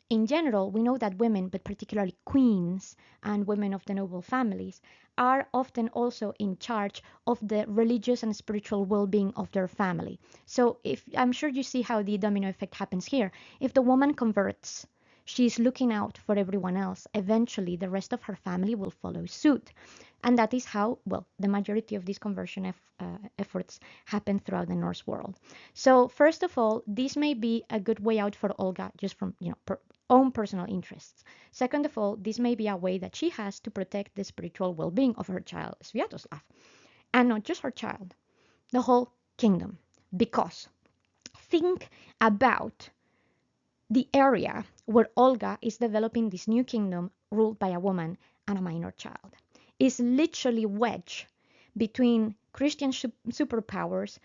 in general, we know that women, but particularly queens and women of the noble families, are often also in charge of the religious and spiritual well-being of their family. So if I'm sure you see how the domino effect happens here. If the woman converts, she's looking out for everyone else. Eventually, the rest of her family will follow suit. And that is how, well, the majority of these conversion efforts happen throughout the Norse world. So first of all, this may be a good way out for Olga just from, own personal interests. Second of all, this may be a way that she has to protect the spiritual well-being of her child, Sviatoslav. And not just her child, the whole kingdom. Because think about the area where Olga is developing this new kingdom ruled by a woman and a minor child. Is literally wedged between Christian superpowers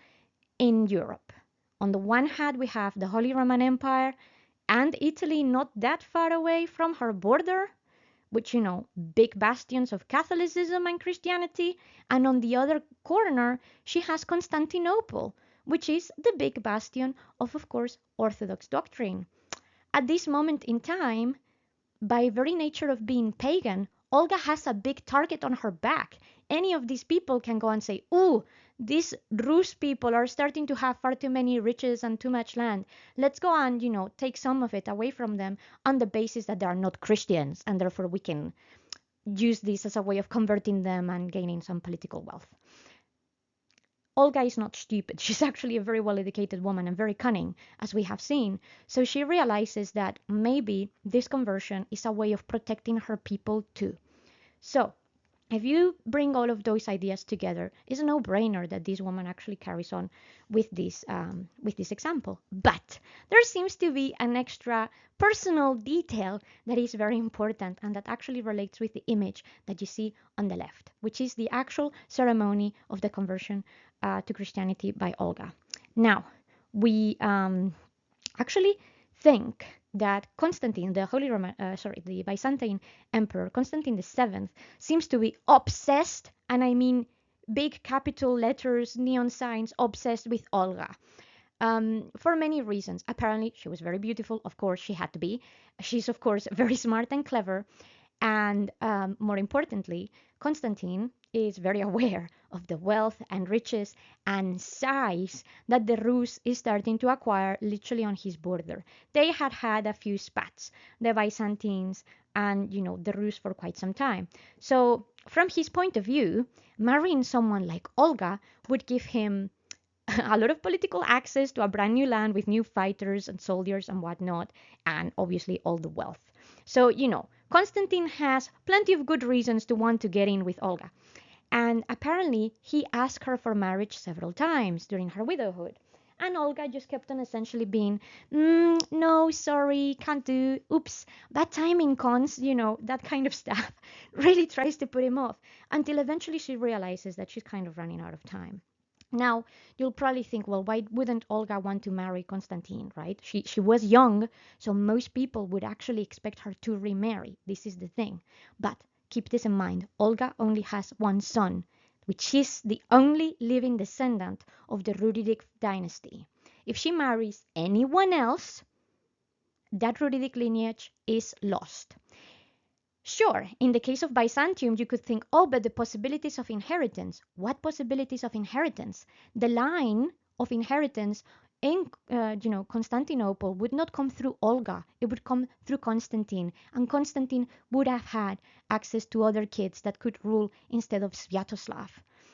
in Europe. On the one hand, we have the Holy Roman Empire and Italy not that far away from her border, which, big bastions of Catholicism and Christianity. And on the other corner, she has Constantinople, which is the big bastion of course, Orthodox doctrine. At this moment in time, by very nature of being pagan, Olga has a big target on her back. Any of these people can go and say, ooh, these Rus people are starting to have far too many riches and too much land. Let's go and, take some of it away from them on the basis that they are not Christians, and therefore we can use this as a way of converting them and gaining some political wealth. Olga is not stupid. She's actually a very well-educated woman and very cunning, as we have seen. So she realizes that maybe this conversion is a way of protecting her people too. So if you bring all of those ideas together, it's a no-brainer that this woman actually carries on with this example. But there seems to be an extra personal detail that is very important and that actually relates with the image that you see on the left, which is the actual ceremony of the conversion to Christianity by Olga. Now, we actually think that Constantine, the Byzantine Emperor Constantine VII, seems to be obsessed, and I mean big capital letters, neon signs, obsessed with Olga. For many reasons. Apparently, she was very beautiful. Of course, she had to be. She's, of course, very smart and clever. And more importantly, Constantine is very aware of the wealth and riches and size that the Rus is starting to acquire literally on his border. They had a few spats, the Byzantines and the Rus for quite some time. So from his point of view, marrying someone like Olga would give him a lot of political access to a brand new land with new fighters and soldiers and whatnot, and obviously all the wealth. So, Constantine has plenty of good reasons to want to get in with Olga. And apparently, he asked her for marriage several times during her widowhood. And Olga just kept on essentially being, no, sorry, can't do, oops, bad timing, cons, that kind of stuff. Really tries to put him off until eventually she realizes that she's kind of running out of time. Now, you'll probably think, well, why wouldn't Olga want to marry Constantine, right? She was young, so most people would actually expect her to remarry. This is the thing. But keep this in mind. Olga only has one son, which is the only living descendant of the Rurik Dynasty. If she marries anyone else, that Rurik lineage is lost. Sure, in the case of Byzantium, you could think, oh, but the possibilities of inheritance. What possibilities of inheritance? The line of inheritance in, Constantinople would not come through Olga. It would come through Constantine, and Constantine would have had access to other kids that could rule instead of Sviatoslav.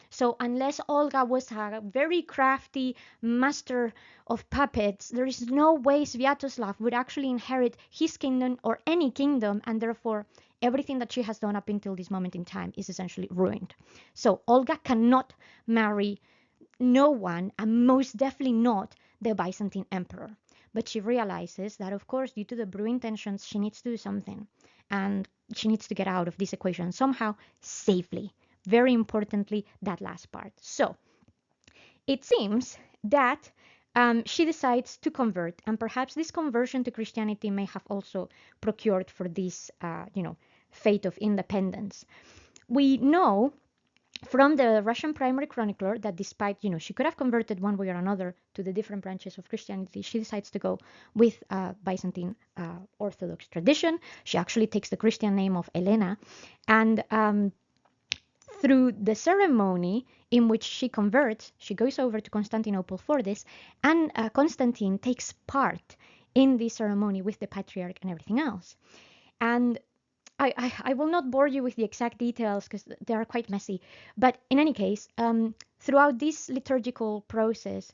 So unless Olga was a very crafty master of puppets, there is no way Sviatoslav would actually inherit his kingdom or any kingdom, and therefore everything that she has done up until this moment in time is essentially ruined. So Olga cannot marry no one, and most definitely not the Byzantine emperor. But she realizes that, of course, due to the brewing tensions, she needs to do something. And she needs to get out of this equation somehow safely. Very importantly, that last part. So it seems that she decides to convert, and perhaps this conversion to Christianity may have also procured for this, fate of independence. We know from the Russian primary chronicler that despite, she could have converted one way or another to the different branches of Christianity, she decides to go with Byzantine Orthodox tradition. She actually takes the Christian name of Elena, and through the ceremony in which she converts, she goes over to Constantinople for this, and Constantine takes part in this ceremony with the patriarch and everything else. And I will not bore you with the exact details because they are quite messy. But in any case, throughout this liturgical process,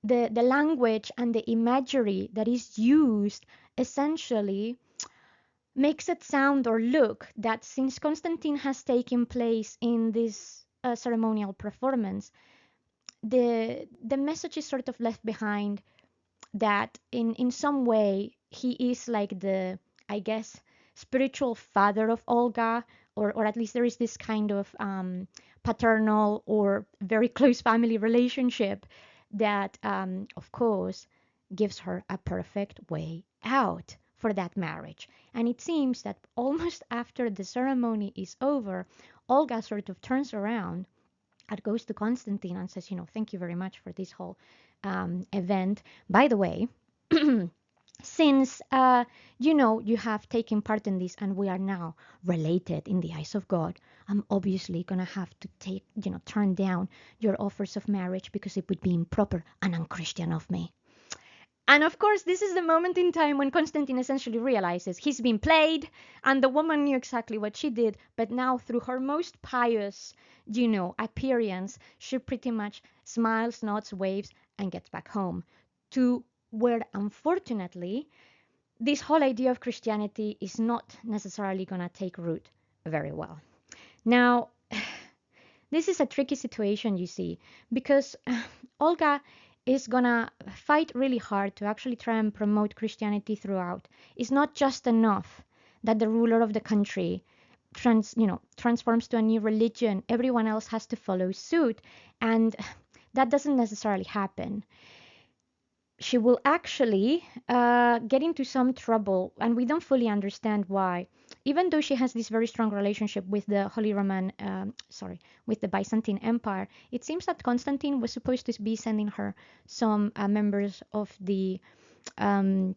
the language and the imagery that is used essentially makes it sound or look that since Constantine has taken place in this ceremonial performance, the message is sort of left behind that in some way he is like the, I guess, spiritual father of Olga, or at least there is this kind of paternal or very close family relationship that, of course, gives her a perfect way out for that marriage. And it seems that almost after the ceremony is over, Olga sort of turns around and goes to Constantine and says, thank you very much for this whole event. By the way, since you have taken part in this and we are now related in the eyes of God, I'm obviously gonna have to turn down your offers of marriage because it would be improper and unchristian of me. And of course, this is the moment in time when Constantine essentially realizes he's been played, and the woman knew exactly what she did, but now through her most pious, appearance, she pretty much smiles, nods, waves, and gets back home to where, unfortunately, this whole idea of Christianity is not necessarily going to take root very well. Now, this is a tricky situation, you see, because Olga is gonna fight really hard to actually try and promote Christianity throughout. It's not just enough that the ruler of the country transforms to a new religion. Everyone else has to follow suit, and that doesn't necessarily happen. She will actually get into some trouble, and we don't fully understand why. Even though she has this very strong relationship with the with the Byzantine Empire, it seems that Constantine was supposed to be sending her some members of the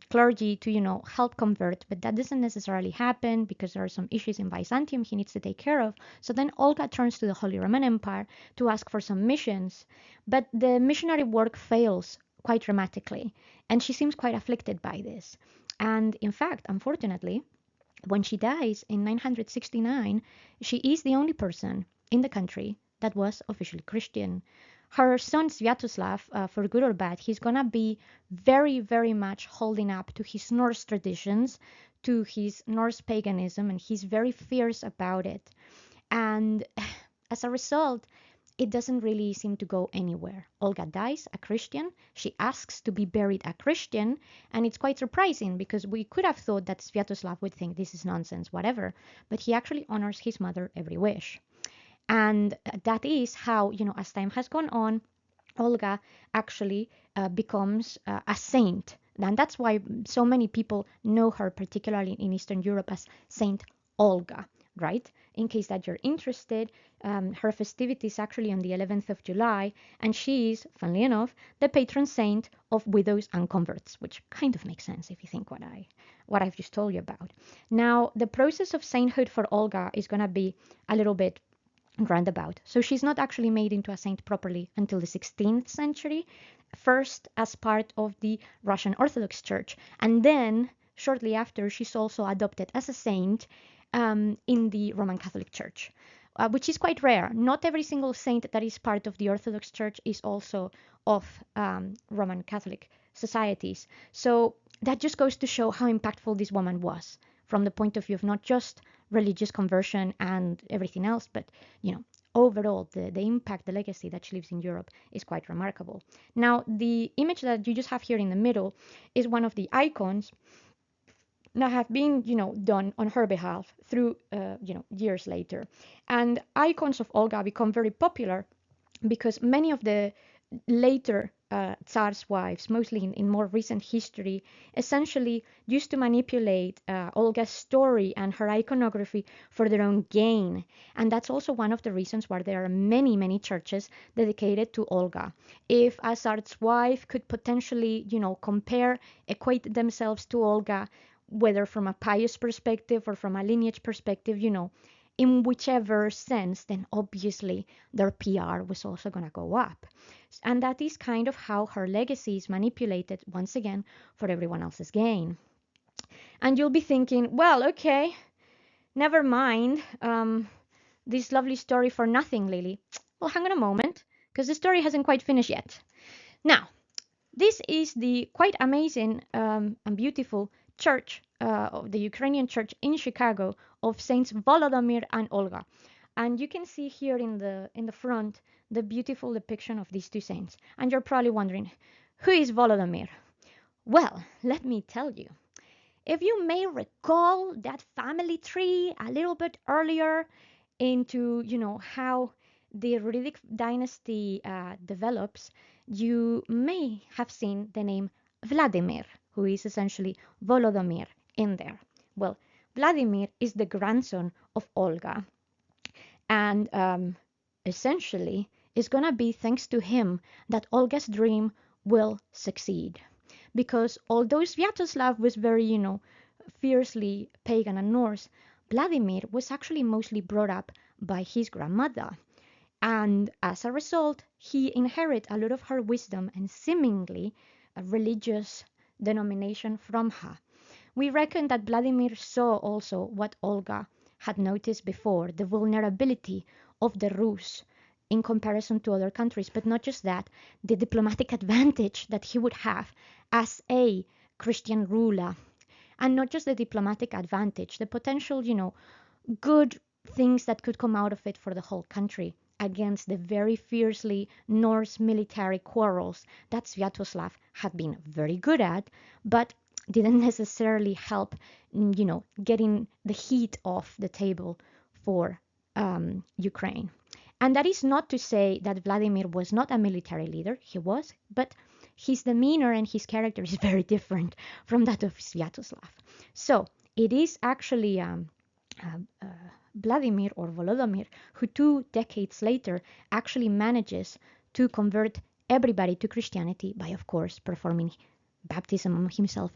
clergy to, help convert, but that doesn't necessarily happen because there are some issues in Byzantium he needs to take care of. So then Olga turns to the Holy Roman Empire to ask for some missions, but the missionary work fails quite dramatically, and she seems quite afflicted by this. And in fact, unfortunately, when she dies in 969, she is the only person in the country that was officially Christian. Her son Sviatoslav, for good or bad, he's gonna be very, very much holding up to his Norse traditions, to his Norse paganism, and he's very fierce about it. And as a result, it doesn't really seem to go anywhere. Olga dies a Christian. She asks to be buried a Christian, and it's quite surprising because we could have thought that Sviatoslav would think this is nonsense, whatever, but he actually honors his mother every wish. And that is how, as time has gone on, Olga actually becomes a saint. And that's why so many people know her, particularly in Eastern Europe, as Saint Olga, right? In case that you're interested, her festivity is actually on the 11th of July, and she is, funnily enough, the patron saint of widows and converts, which kind of makes sense if you think what I've just told you about. Now, the process of sainthood for Olga is going to be a little bit roundabout. So she's not actually made into a saint properly until the 16th century, first as part of the Russian Orthodox Church, and then shortly after she's also adopted as a saint in the Roman Catholic Church, which is quite rare. Not every single saint that is part of the Orthodox Church is also of Roman Catholic societies. So that just goes to show how impactful this woman was from the point of view of not just religious conversion and everything else, but overall the impact, the legacy that she leaves in Europe is quite remarkable. Now, the image that you just have here in the middle is one of the icons that have been, done on her behalf through, years later. And icons of Olga become very popular because many of the later Tsar's wives, mostly in more recent history, essentially used to manipulate Olga's story and her iconography for their own gain. And that's also one of the reasons why there are many, many churches dedicated to Olga. If a Tsar's wife could potentially, equate themselves to Olga, whether from a pious perspective or from a lineage perspective, in whichever sense, then obviously their PR was also going to go up. And that is kind of how her legacy is manipulated, once again, for everyone else's gain. And you'll be thinking, well, okay, never mind this lovely story for nothing, Lily. Well, hang on a moment, because the story hasn't quite finished yet. Now, this is the quite amazing and beautiful church, the Ukrainian church in Chicago of Saints Volodymyr and Olga. And you can see here in the front the beautiful depiction of these two saints. And you're probably wondering, who is Volodymyr? Well, let me tell you. If you may recall that family tree a little bit earlier into, how the Rurik Dynasty develops, you may have seen the name Vladimir, who is essentially Volodymyr in there. Well, Vladimir is the grandson of Olga, and essentially it's gonna be thanks to him that Olga's dream will succeed. because although Sviatoslav was very, fiercely pagan and Norse, Vladimir was actually mostly brought up by his grandmother. And as a result, he inherited a lot of her wisdom and seemingly a religious denomination from her. We reckon that Vladimir saw also what Olga had noticed before, the vulnerability of the Rus in comparison to other countries, but not just that, the diplomatic advantage that he would have as a Christian ruler. And not just the diplomatic advantage, the potential, good things that could come out of it for the whole country against the very fiercely Norse military quarrels that Sviatoslav had been very good at, but didn't necessarily help, getting the heat off the table for Ukraine. And that is not to say that Vladimir was not a military leader. He was, but his demeanor and his character is very different from that of Sviatoslav. So it is actually Vladimir or Volodymyr who 2 decades later actually manages to convert everybody to Christianity by, of course, performing baptism himself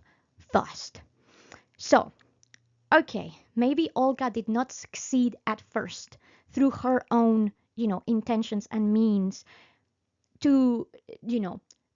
first. So, okay, maybe Olga did not succeed at first through her own, intentions and means to,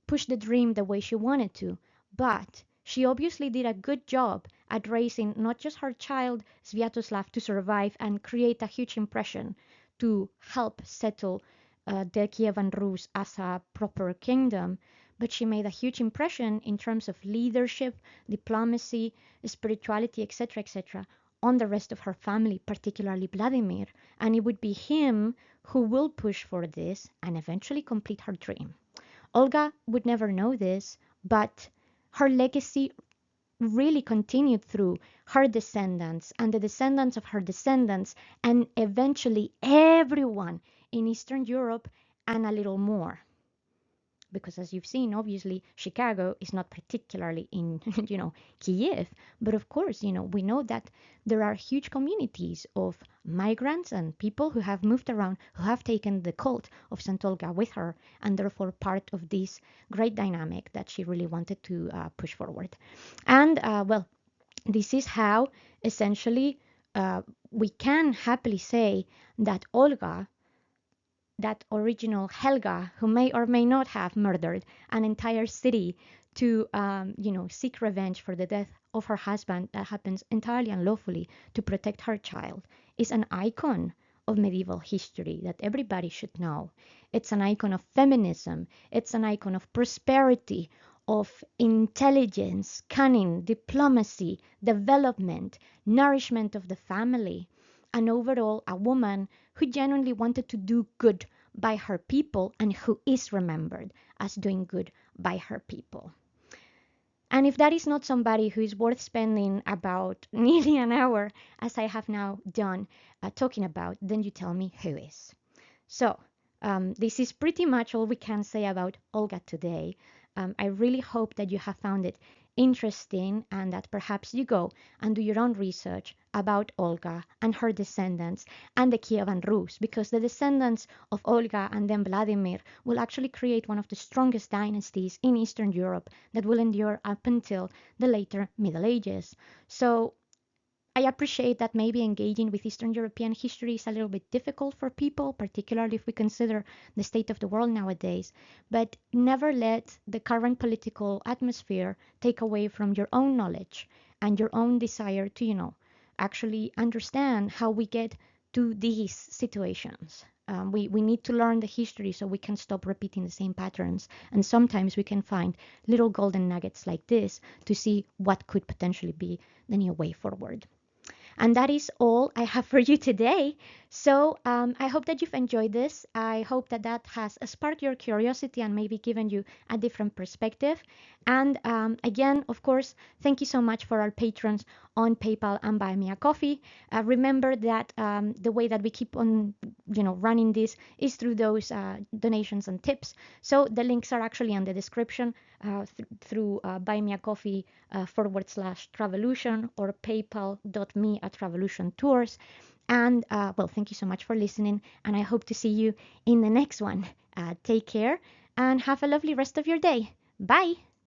push the dream the way she wanted to, but she obviously did a good job at raising not just her child Sviatoslav to survive and create a huge impression to help settle the Kievan Rus as a proper kingdom, but she made a huge impression in terms of leadership, diplomacy, spirituality, etc., on the rest of her family, particularly Vladimir, and it would be him who will push for this and eventually complete her dream. Olga would never know this, but her legacy really continued through her descendants and the descendants of her descendants, and eventually everyone in Eastern Europe and a little more. Because as you've seen, obviously, Chicago is not particularly in, Kiev. But of course, we know that there are huge communities of migrants and people who have moved around, who have taken the cult of St. Olga with her, and therefore part of this great dynamic that she really wanted to push forward. And, well, this is how essentially we can happily say that Olga, that original Helga, who may or may not have murdered an entire city to, seek revenge for the death of her husband that happens entirely unlawfully to protect her child, is an icon of medieval history that everybody should know. It's an icon of feminism. It's an icon of prosperity, of intelligence, cunning, diplomacy, development, nourishment of the family, and overall a woman who genuinely wanted to do good by her people and who is remembered as doing good by her people. And if that is not somebody who is worth spending about nearly an hour, as I have now done, talking about, then you tell me who is. So this is pretty much all we can say about Olga today. I really hope that you have found it interesting and that perhaps you go and do your own research about Olga and her descendants and the Kievan Rus, because the descendants of Olga and then Vladimir will actually create one of the strongest dynasties in Eastern Europe that will endure up until the later Middle Ages. So I appreciate that maybe engaging with Eastern European history is a little bit difficult for people, particularly if we consider the state of the world nowadays, but never let the current political atmosphere take away from your own knowledge and your own desire to, actually understand how we get to these situations. We need to learn the history so we can stop repeating the same patterns. And sometimes we can find little golden nuggets like this to see what could potentially be the new way forward. And that is all I have for you today. So I hope that you've enjoyed this. I hope that that has sparked your curiosity and maybe given you a different perspective. And again, of course, thank you so much for our patrons on PayPal and Buy Me a Coffee. Remember that the way that we keep on, running this is through those donations and tips. So the links are actually in the description through Buy Me a Coffee /Travolution or paypal.me/Travolution Tours. And well, thank you so much for listening, and I hope to see you in the next one. Take care and have a lovely rest of your day. Bye.